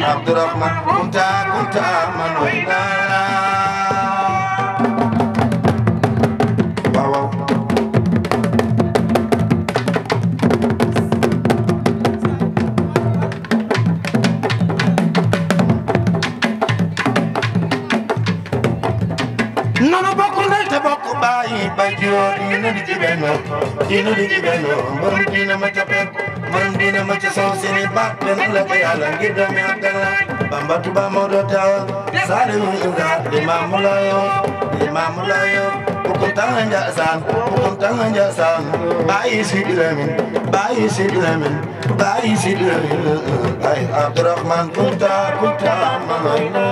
Abdurrahman kunta manoina wow nono bokku ndey te bokku bayi bajo dina di jibeno mbon dina ma jappel man dina ma ci saw seni bak ben la ko yalla ngir do mi Abdallah Bamba Tuba Modo taw salim inda imam layo ko tanga njasan bayi sidilamin ay Abdurrahman kunta manoina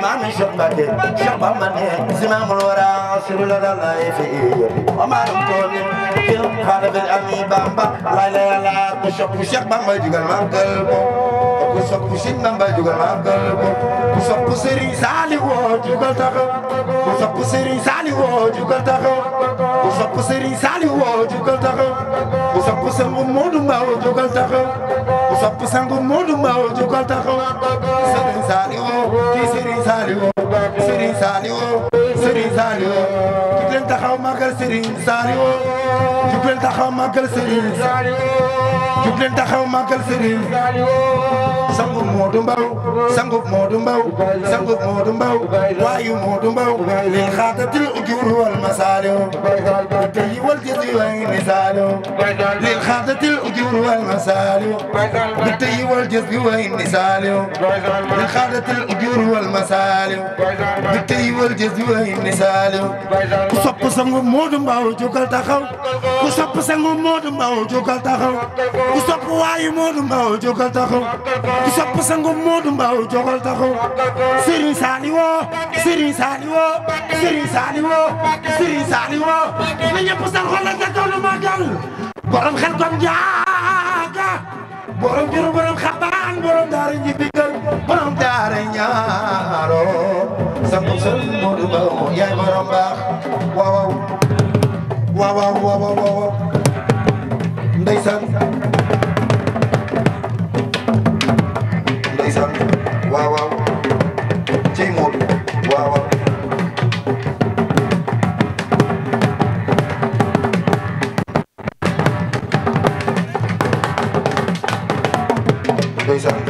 Mami Shokbake, Shabamane, Zimamura, Sirula Life, Omar Tony, Harabil Ami Bamba, Laila, Pushak Bamba, you got Pushing Bamba, you got Pusiri Sally Ward, you got Pusiri Sally Ward, you got Pusiri Sally Ward, you got Pusamu Moduma, you got Pusangu Moduma, you got Serigne Saliou jubleen taxaw magal Serigne Saliou jubleen taxaw magal Serigne sangu Modou Mbaw waayu Modou Mbaw lil xaatatil ujur wal masaliou tay wal jëzi way ni Saliou lil xaatatil ujur wal masaliou tay wal jëzi way ni Saliou lil xaatatil ujur wal masaliou tay wal jëzi way ni Saliou ku sopp sangu Modou Mbaw jógal taxaw ku sopp sangu Modou Mbaw jógal taxaw ku sopp waayu Modou Mbaw jógal taxaw ku sopp sangu Modou Mbaw jógal taxaw Serigne Saliou na ñëpp sal xol la ca kaw lu magal borom xel kom jaar borom juru borom xabaan borom daara ji bigal borom daara ñaaro sangu Sëriñ Moodu Mbaw yaay borom baax waaw waaw waaw waaw waaw ndeysaan ndeysaan waaw waaw ci Moodu waaw waaw ndeysaan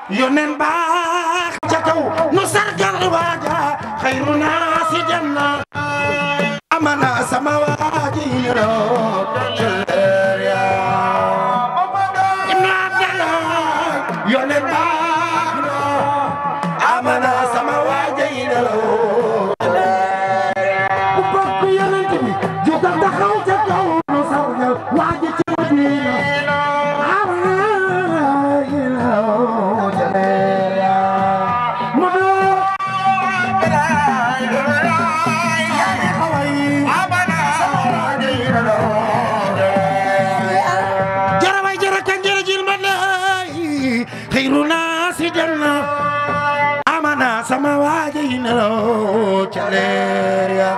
yonen baax ca kaw nu sargal waaja xayru naasi janna amana sama waaji no teleria ibnu abdallah yonen baax no amana sama waaji no ku bokk yonen bi jógal taxaw ca kaw nu sargal waaji ca Madina sama waaji nelo caleria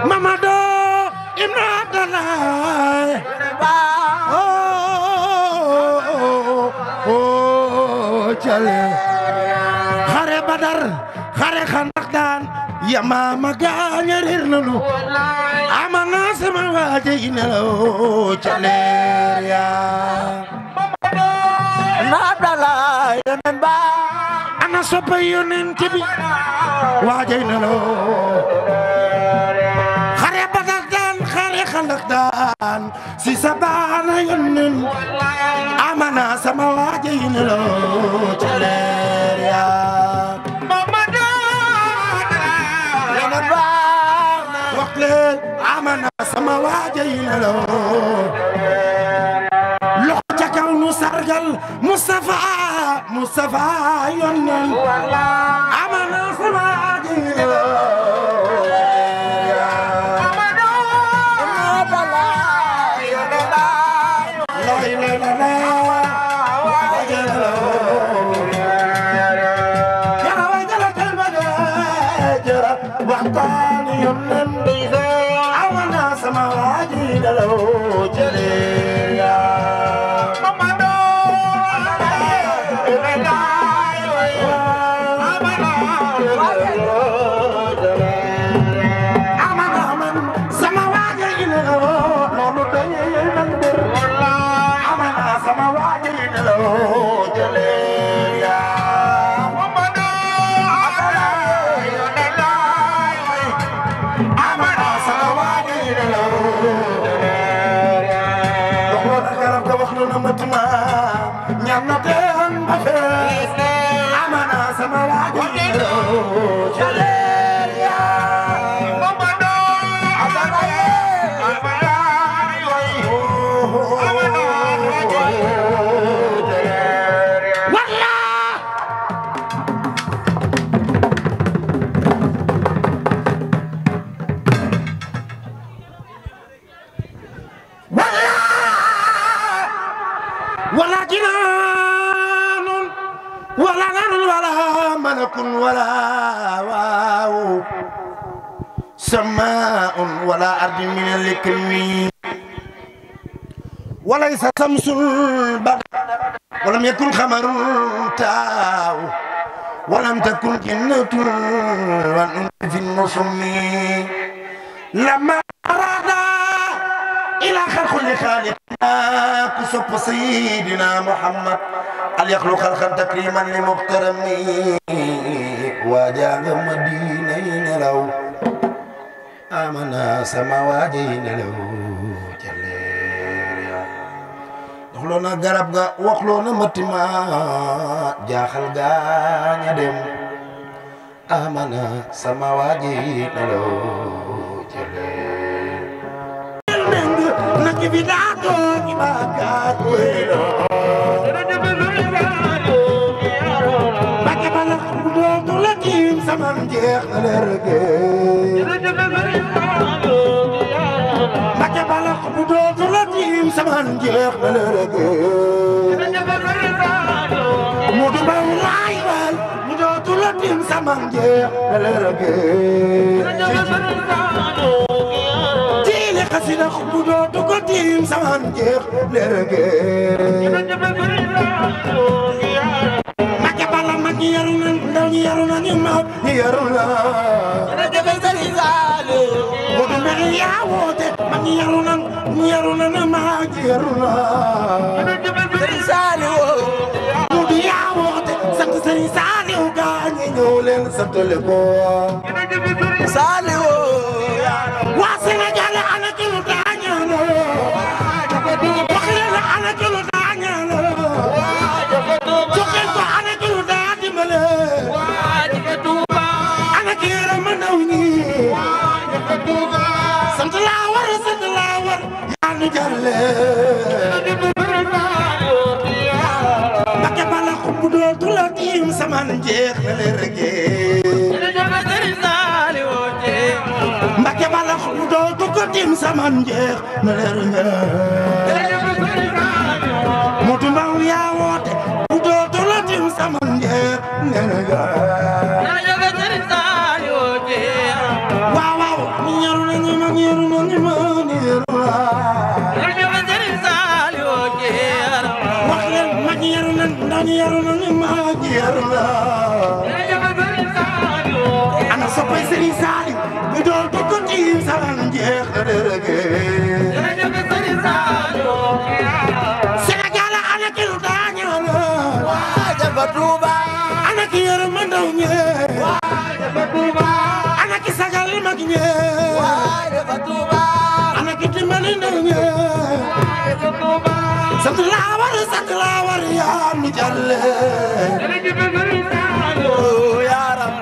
Mamadou ibn Abdallah cale xare Badar xare Xandaq daan Yamama gaaña réer nanu amana sama waaji nelo caleria ibn Abdallah yonen ba ana soppe yonent bi waajay na loo xare Badar daan xare Xandaq daan si sa baana yonen amana sama waajay na loo ca leer ya Mamadou yonen baax na wax leen amana sama waajay na loo loxo ca kaw nu sargal Mustafa yonen amana sama waaji Mamadou Abdallah yonen la waxtaan yonen amana sama waaji daloo jaleya سماء ولا أرض من الكريم وليس شمس البدر ولم يكن خمر تاو ولم تكن جنة في النصم لما أراد إلى خلق لخالقنا كسب سيدنا محمد أن يخلق خلقا تكريما لمحترمين وجاء مدينة لو amana sama waaji nelaw ca leer ya doxloo na garab ga waxloo na matima jaaxal gaaña dem amana sama waji nelo jele nak bi da to ki baga welo bakka bala do to la kim sama jeex lerge bakka bala do to la kim sama jeex lerge mudu ba lay wal mudu to la kim sama jeex lerge tile khasina mudu to ko tim sama jeex lerge yaruna ndaw ñi yaruna ñu ma yaruna jërëjëf Serigne Saliou mudu mbir yaa woote mag ñi yaruna na ma yaruna jërëjëf Serigne Saliou mudu yaa woote sant Serigne Saliou gaañi ñëw leen santale ko jërëjëf Serigne Saliou waa Sénégal ana ki lu daañalo wax leen ana ki lu daañalo joxe ko ana ki lu ana kira manaw ni sant la war yaa nu jalle bakka bala xubbu dootu la tiim sama jeex na lerge bakka bala xubbu dootu ko tiim sama jeex na lerge mutu mbaw yaa woote dootu la tiim sama jeex na lerge ana soppay Serigne Saliou bu doon ko ko tiim sama jeex na lerge Sénégal ana ki lu daañalo waa dafa Touba ana ki yaram ndaw ñe waa dafa Touba ana ki sagal mag ñe waa dafa Touba ana ki dimbali ndaw ñe waa dafa Touba sant la war yaa nu jalle yaram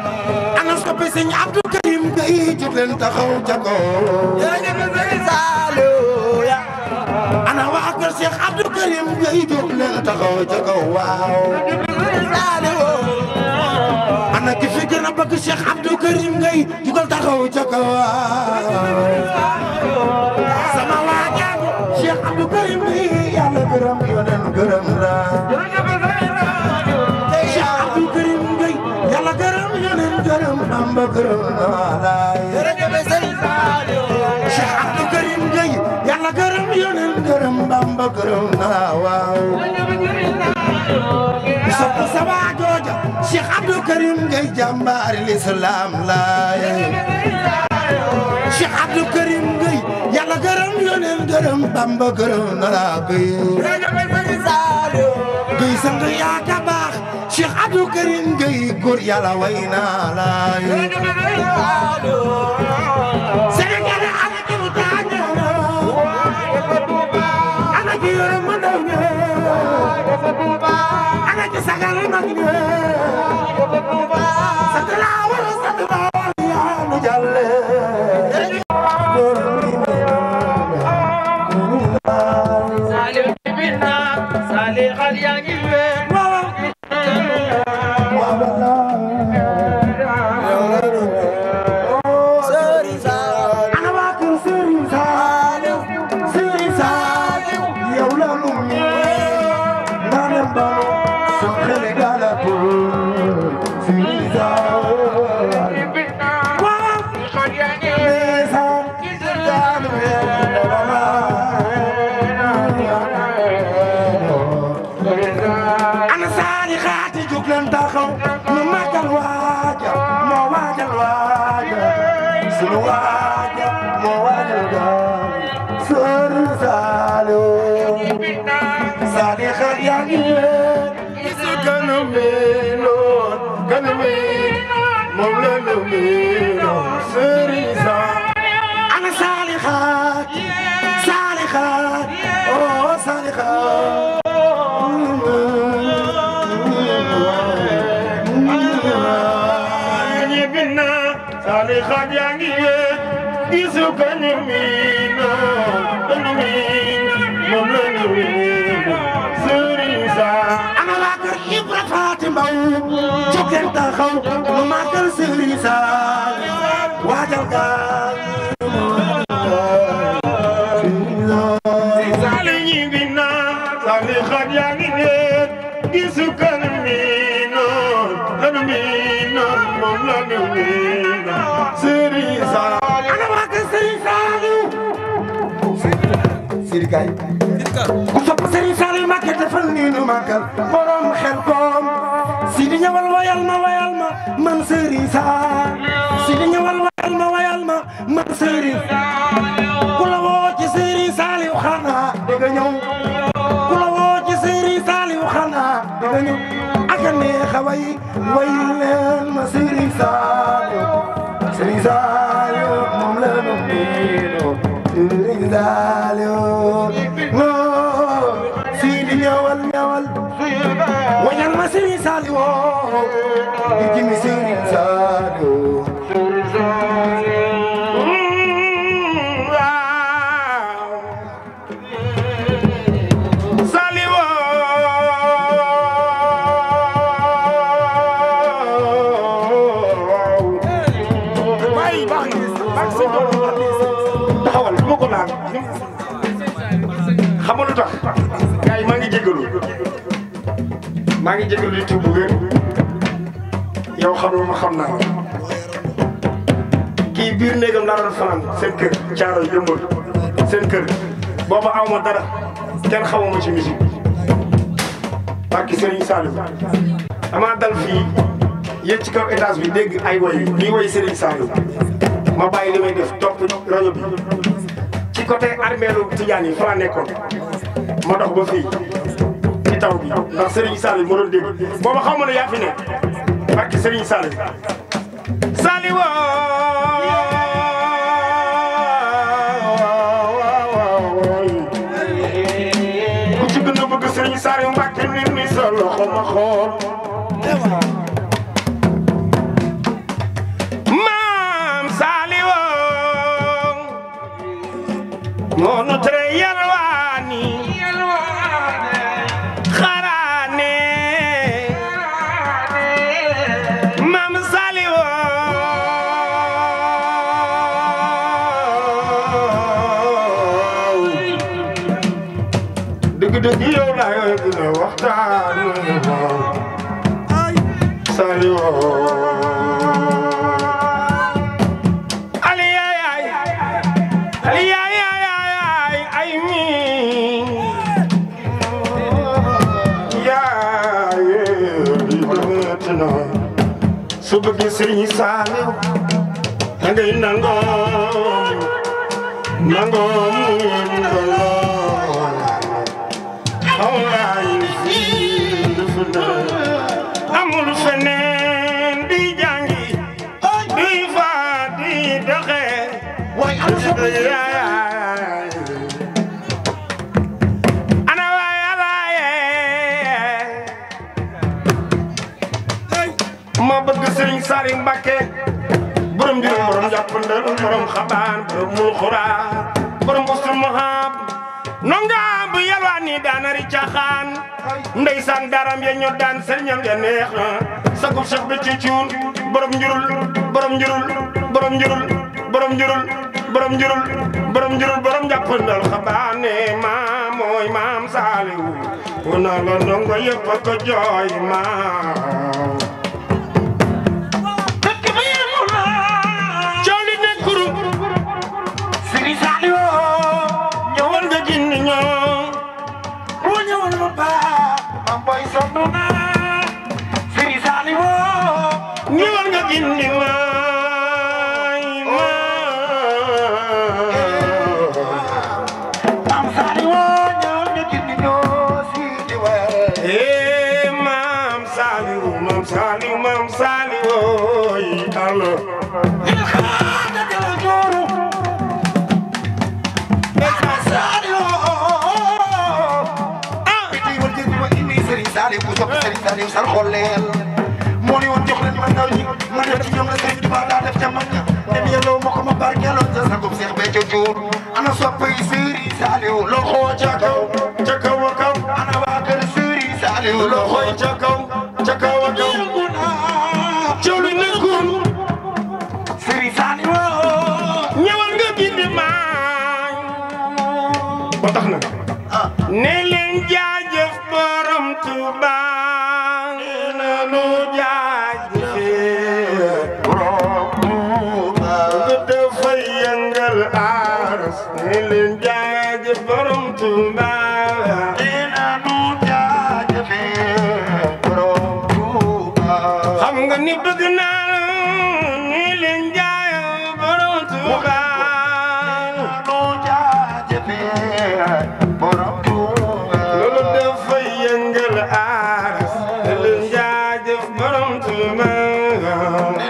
ana soppe Serigne Abdou Karim Gueye jóg leen taxaw ca kaw jërëjëf Serigne Saliou ya ana waa kër Cheikh Abdou Karim Gueye jóg leen taxaw ca kaw waaw ana ki fi gën a bëgg Cheikh Abdou Karim Gueye jógal taxaw ca kaw sama waa jaago Cheikh Abdou Karim Gueye yàlla gërëm yonen gërëm la Bamba gërëm naa la jërëjëf Serigne Saliou Cheikh Abdou Karim Gueye yàlla gërëm yonen gërëm Bamba gërëm naa waaw sopp sa waa jooja Cheikh Abdou Karim Gueye jàmbaari l'islam la Cheikh Abdou Karim Gueye yàlla gërëm yonen gërëm Bamba gërëm naa la jërëjëf Serigne Saliou Gueye sant yaa ka baax Cheikh Abdou Karim Gueye góor yàlla way naa la Sénégal ana ki lu daañalo ana ki yore ma ndaw ñe ana ki sagal mag ñe sant la war yaa nu jalle Saliou bina Saliou xal yaa ngi yangi isuka ni mino moom la ñu Serigne Sall ana waa kër Ibra Fatim Mbaw jógeen taxaw nu màggal Serigne Sall waajal gaal Sall ñi bina Sall xat yaa ngi leen isuka ni mino moom la ñu Serigne Sall ana waa kër Serigne Sall Serigne kay ku sopp Serigne Sall Mbacké defal nii nu màggal borom xel koom Sidi ñëwal wayal ma man Serigne Sall Sidi ñëwal wayal ma man Serigne ku la woo ci Serigne Sall yu xanaa dégg nga ñëw ku la woo ci Serigne Sall yu xanaa dégg nga ñëw ak a neex a way leen ma Serigne Sall moom la nu miinoo Serigne Sall Sidi ñëwal wayal ma Serigne Sall woo di jimi Serigne Sall taxawal du ma ko laal xam nga lu tax gars yi maa ngi jégalu di tuub bu wér yow xamul ma xam naa kii biir néegam laa doon fanaan seen kër caaro yëmbal seen kër booba aw ma dara kenn xamuma ci musique barki Serigne Saliou dama dal fii yéeg ci kaw étage bi dégg ay woy ñuy woy Serigne Saliou ma bàyyi li may def topp rajo bi ci côté armeelu Tidiane yi fa la nekkoon ma dox ba fii ci taw bi ndax Serigne Saliou moo doon dégg booba xaw ma ne yaa fi ne barki Serigne Saliou ku ci gën a bëgg Serigne Saliou Mbacké nit ñi sa loxo ma xool moo nu tere yalwaani xaraane Maam Saliou dëgg-dëgg yow laa yooyu gën a waxtaan Saliou su bëgg Serigne Saliou da ngay nangoo xawlaay amul feneen di jàngi di fa di doxe ana waaye ma bëgg Serigne Saliou Mbacké borom juróom borom jàppandal borom xabaan borom mul xuraan borom usul mahab nonga bu yalwaani daanari caaxaan ndeysaan daram ya ñoo daan sëriñam ya neex sagub Cheikh bi ci cuun borom njurul borom jàppandal xabaane maam mooy maam Saliou wana la ndongo yëpp ko jooy maam Serigne Saliou ñëwal nga gindi waay Maam Saliou ñëwal nga gindi ñoo si di waay Maam Saliou yi allo Saliou ku sopp Serigne Saliou sar xolleel moo ni woon jox leen ma ndaw ñi ma def ci ñoom la Serigne Touba daa def ca mag ña dem yelloo barkeeloon sa sagub Seex Béthio Thioune ana soppay Serigne Saliou loxo ca kaw a kaw ana waa kër Serigne Saliou loxo ca kaw a kaw colu nekkul Serigne Saliou ñëwal nga bind maa ba tax na ne leen jaajëf borom Touba na nu jaajëfee borom Touba dafay yëngal aras ne leen jaajëf borom Touba na nu jaajëfee borom Touba xam nga ni bëgg naa la ne leen jaajëf borom Touba na nu jaajëfee borom Touba loolu dafay yëngal aras ne leen jaajëf borom Touba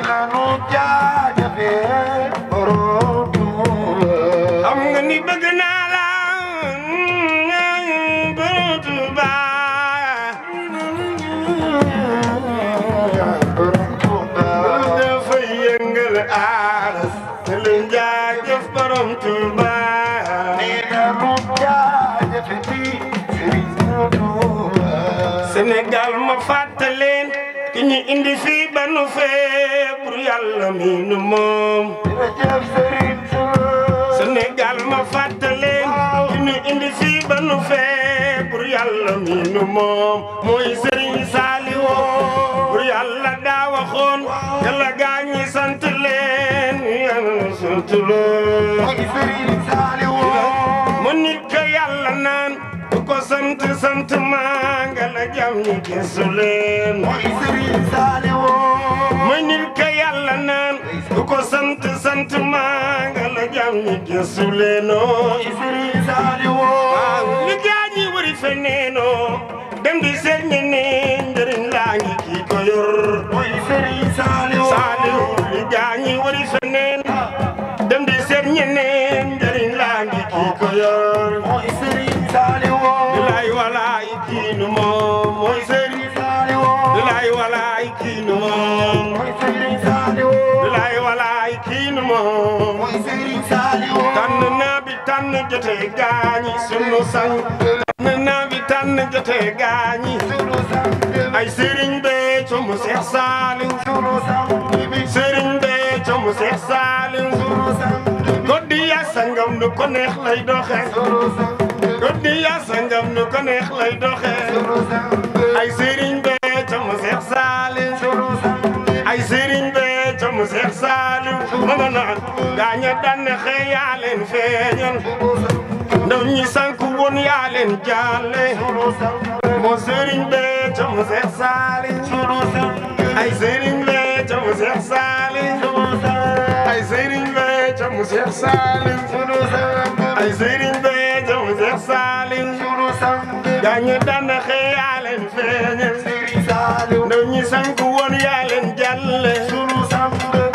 na nu jaajëfee borom Touba xam nga ni bëgg naa la borom Touba borom Touba loolu dafay yëngal aras ne leen jaajëf borom Touba Sénégal ma fàttaleen ki ñu indi fii ba nu fee pour yàlla mi nu moom Sénégal ma fàttaleen ki ñu indi fii ba nu fee pour yàlla mi nu moom mooy Serigne Saliou pour yàlla daa waxoon yàlla gaa ñi sant leen yàlla sant leen mooy Serigne Saliou mu nit ka yàlla naan ko sant sant maa nga la jam ñi gisu leen mooy Serigne Saliou mooy nit ka yàlla naan ko sant sant maa nga la jam ñi gisu leen mooy Serigne Saliou li gaa ñi wari feneenoo dem di seet ñeneen njëriñ laa ngi kii ko yor mooy Serigne Saliou li gaa ñi wari feneen dem di seet ñeneen njëriñ laa ngi kii ko yor mooy Serigne Saliou Bilay walaay kii nu moom mooy Serigne Saliou Bilay walaay kii nu moom mooy Serigne Saliou Bilay walaay kii nu moom mooy Serigne Saliou tànn naa bi tànn jotee gaañi sunu sang tànn naa bi tànn jotee gaañi sunu sang ay Serigne Béthio mu Seex Saliou sunu sang Serigne Béthio mu Seex Saliou sunu sang goddi ya sangam nu ko neex lay doxe goddi ya sangam nu ko neex lay doxe ay Serigne Béthio mu Seex Saliou ay Serigne Béthio mu Seex Saliou mama naan gaaña daan xëy yaa leen feeñal ndaw ñi sanku woon yaa leen jaale moo Serigne Béthio mu Seex Saliou ay Serigne Béthio mu Seex Saliou ay Serigne Béthio mu Seex Saliou ay Serigne Béthio mu Seex Saliou gaaña daan xëy yaa leen feeñal ndaw ñi sanku woon yaa leen jaale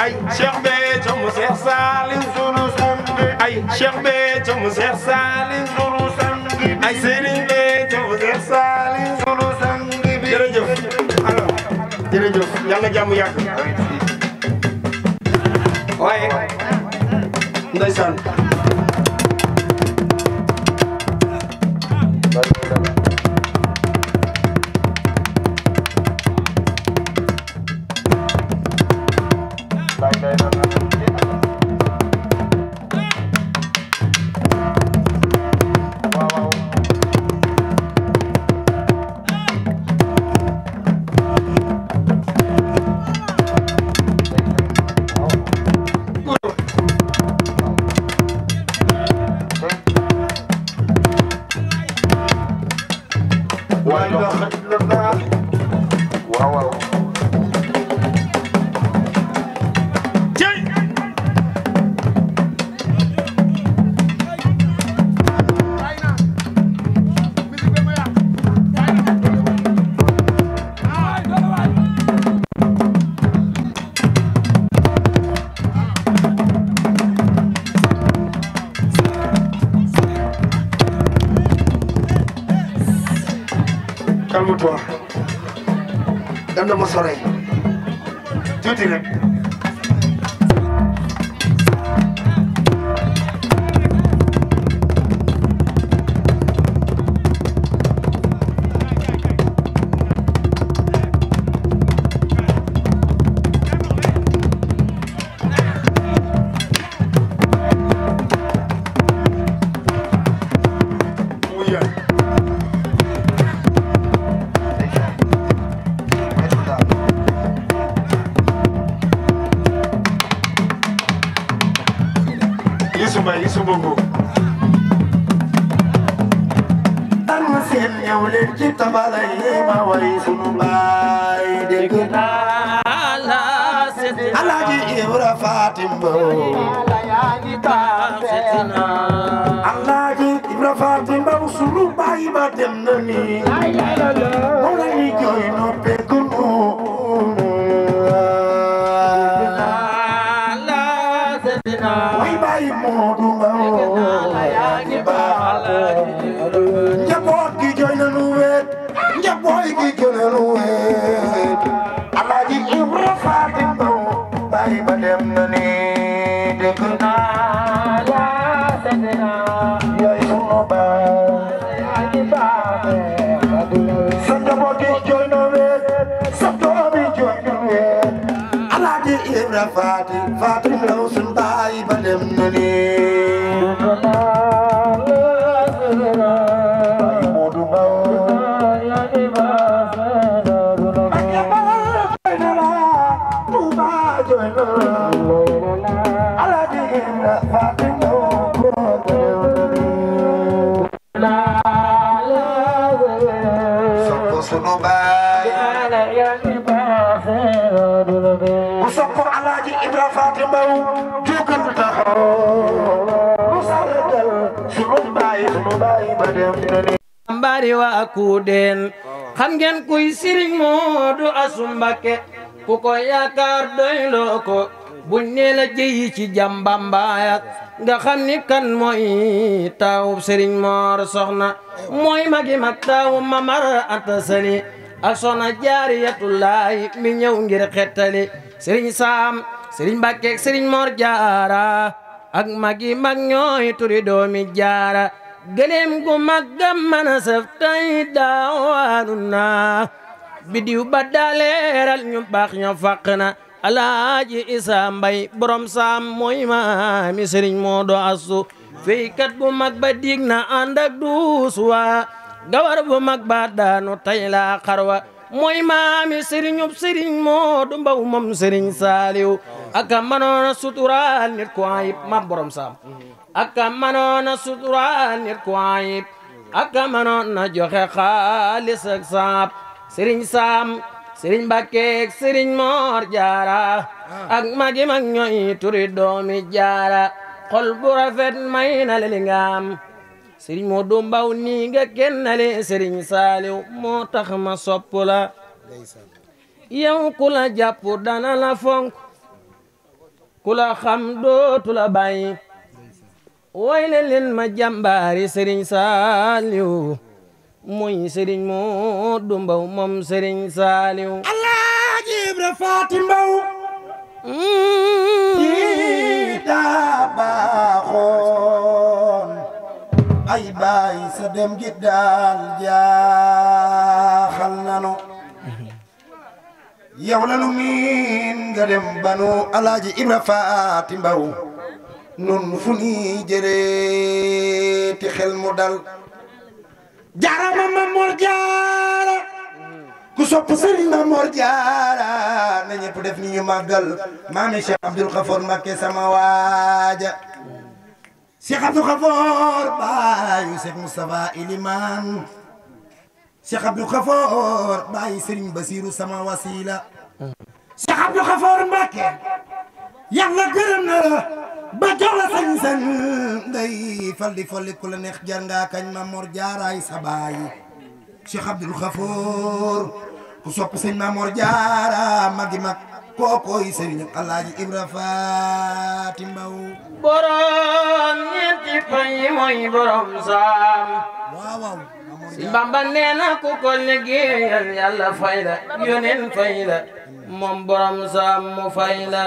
ay Cheikh Béthio mu Seex Saliou ay Cheikh Béthio mu Seex Saliou ay Serigne Béthio mu Seex Saliou jërëjëf alors jërëjëf yàlla jàmm yàgg waaye ndeysaan calme-toi dem na ma sore tuuti rek Youssou Bogo tan seen ñëw leen ci tabalay ma way sunu baay dégg Alaaji Ibra Fatim Mbow Alaaji Ibra Fatim Mbow sunu baay ba dem na ni moom la ñuy jooy noppee ko way baay Moodu Mbow njaboot gi jooy na nu weet njaboot gi jooy na nu weet Alaaji Ibra Fatim Mbow baay ba dem na ni dëkk naa la yooy sunu baay sa njaboot gi jooy na weet sa doom yi jooy na weet Alaaji Ibra Fatim Mbow sunu baay ba dem na ni Sopp Alaaji Ibra Fatim Mbow jógal taxaw lu sargal sunu baay ba dem na ni mbari wa Kuudeen xam ngeen kuy Sëriñ Moodu Asu Mbakke ku ko yaakaar doyloo ko buñ ne la jëyi ci jàmbambaaya nga xam ni kan mooy taawub Sëriñ Moor Soxna mooy magi mag taawu Mamar Anta Sali ak Soxna Jaariyatullaahi mi ñëw ngir xettali Sëriñ Saam Sëriñ Mbàkke Sëriñ Moor Jaara ak magi mag ñooy turi doomi Jaara gëleem gu maggam mana saf tay daawaanu naa bidiw ba daaleeral ñu baax ña fàq na Alaaji Isa Mbay borom Saam mooy maami Sëriñ Moodu Asu feykat bu mag ba dig na ànd ak duus waa gawar bu mag ba daanu tay la xarwa mooy maami Sëriñ Moodu Mbow moom Sëriñ Saaliw aka manoona suturaal nit ku ayib ma borom Saam aka manoona suturaal nit ku ayib aka manoona joxe xaalis ak saab Sëriñ Saam Sëriñ Mbàkke Sëriñ Moor Jaara ak magi mag ñooy turi doomi Jaara xol bu rafet may na li nga am Sëriñ Moodu Mbow nii nga kennale Sëriñ Saaliw moo tax ma sopp la yow ku la jàpp dana la fonk ku la xam dootu la bàyyi way leen ma jàmbaari Sëriñ Saaliw mooy Sëriñ Moodu Mbow moom Sëriñ Saaliw Alaaji Ibra Fatim Mbow daa baaxoon ay baay sa dem gi daal jaaxal nanu yow la nu miin nga dem banu Alaaji Ibra Fatim Mbow nun fu ni jëlee ti xel mu dal jaarama Mamor Jaara ku sopp Sëriñ Mamor Jaara na ñëpp def ni ñu màggal maami Cheikh Abdoul Khafour Mbacké sama waaja Cheikh Abdoul Khafour baayu Cheikh Moustapha Iliman Cheikh Abdoul Khafour baayu Sëriñ Basiru sama wasila Cheikh Abdoul Khafour Mbacké yàlla gërëm na la ba jox la sañ-sañ ngay fal di folli ku la neex jar nga kañ Mamor Jaaraay sa baay Cheikh Abdoul Khafour ku sopp sëñ Mamor Jaara magi mag kookoy Sëriñ Alaaji Ibra Fatim Mbow borom ñeenti fay mooy borom Saam waaw si Bamba nee na ku ko liggéeyal Yàlla fay la yoneen fay la moom borom Saam mu fay la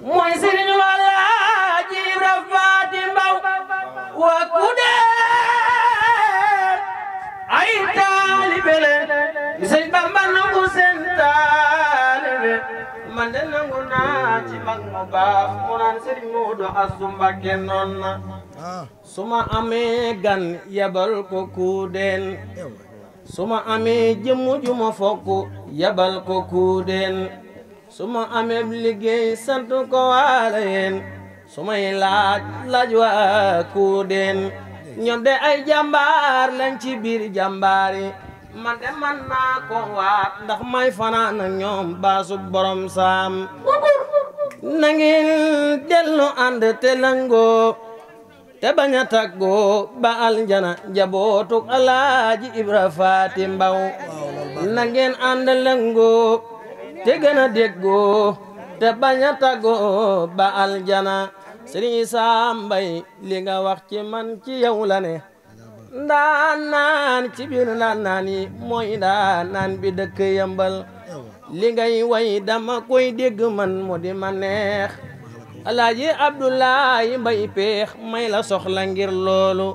mooy Sëriñ Alaaji Ibra Fatim Mbow wa Kuudeen ay taalibe leen Sëñ Bamba nangu seen taalibe man de nangu naa ci mag mu baax mu naan Sëriñ Moodu Asu Mbakke noon na suma amee gan yabal ko Kuudeen suma amee jëmmu ju ma fokk yabal ko Kuudeen suma amee liggéey sant ko waale yeen su may laaj waa Kuudeen ñoom de ay jàmbaar lañ ci biir jàmbaar yi man de man naa ko waat ndax may fanaan ak ñoom baasu borom saam na ngeen dellu ànd te langoo te bañ a tàggoo ba aljana njabootuk Alaaji Ibra Faati Mbaw na ngeen ànd langoo te gën a déggoo te bañ a tàggoo ba aljana Sëriñ Isaa Mbay li nga wax ci man ci yow la ne ndaanaan ci biir ndaanaan yi mooy ndaanaan bi dëkk Yëmbal li ngay way dama koy dégg man mu di ma neex Alaaji Abdoulaye Mbay Peex may la soxla ngir loolu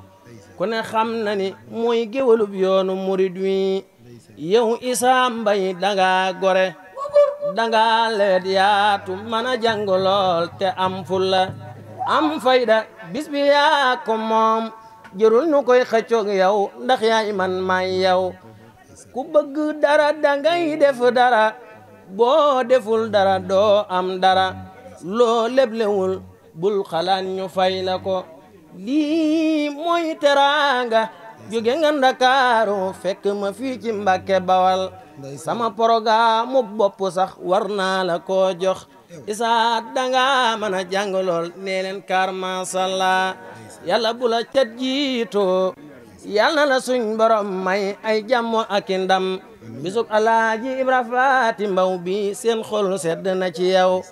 ku ne xam na ni mooy géwalub yoonu murid wi yow Isaa Mbay danga gore danga leet yaatu mën a jàng lool te am fulla am fayda bis bi yaa ko moom jërul nu koy xëccoog yow ndax yaay man may yow ku bëgg dara dangay def dara boo deful dara doo am dara loo leblewul bul xalaat ñu fay la ko lii mooy teraanga jóge nga Ndakaaru fekk ma fii ci Mbàkke Bawal sama programme mu bopp sax war naa la koo jox Isaa danga mën a jàng lool nee leen kar masalla yàlla bu la cat jiitoo yàlla na la suñ borom may ay jàmm ak ndam bisub Alaaji Ibra Faati Mbaw bi seen xol sedd na ci yow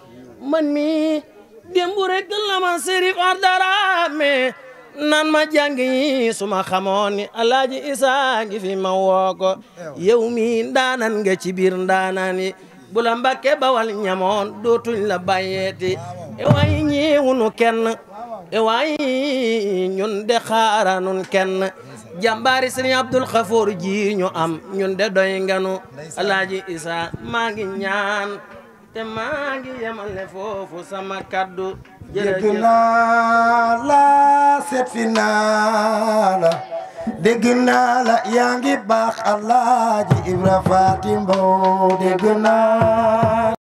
man mi démb rek la ma Sërif Daraame nan ma jàng yi suma xamoon ni Alaaji Isaa ngi fi ma woo ko yow mi ndaanan nga ci biir ndaanan yi bu la Mbàkke Bawal ñamoon dootuñ la bàyyeeti e waay ñeewunu kenn e waay ñun de xaaranun kenn jàmbaari Sëriñ Abdul Xafoor ji ñu am ñun de doy nganu Alaaji Isaa maa ngi ñaan te maa ngi yemale foofu sama kaddu dégg naa la seet si naa la dégg naa la yaa ngi baax Alaaji Ibra Faati Mbaw dégg naa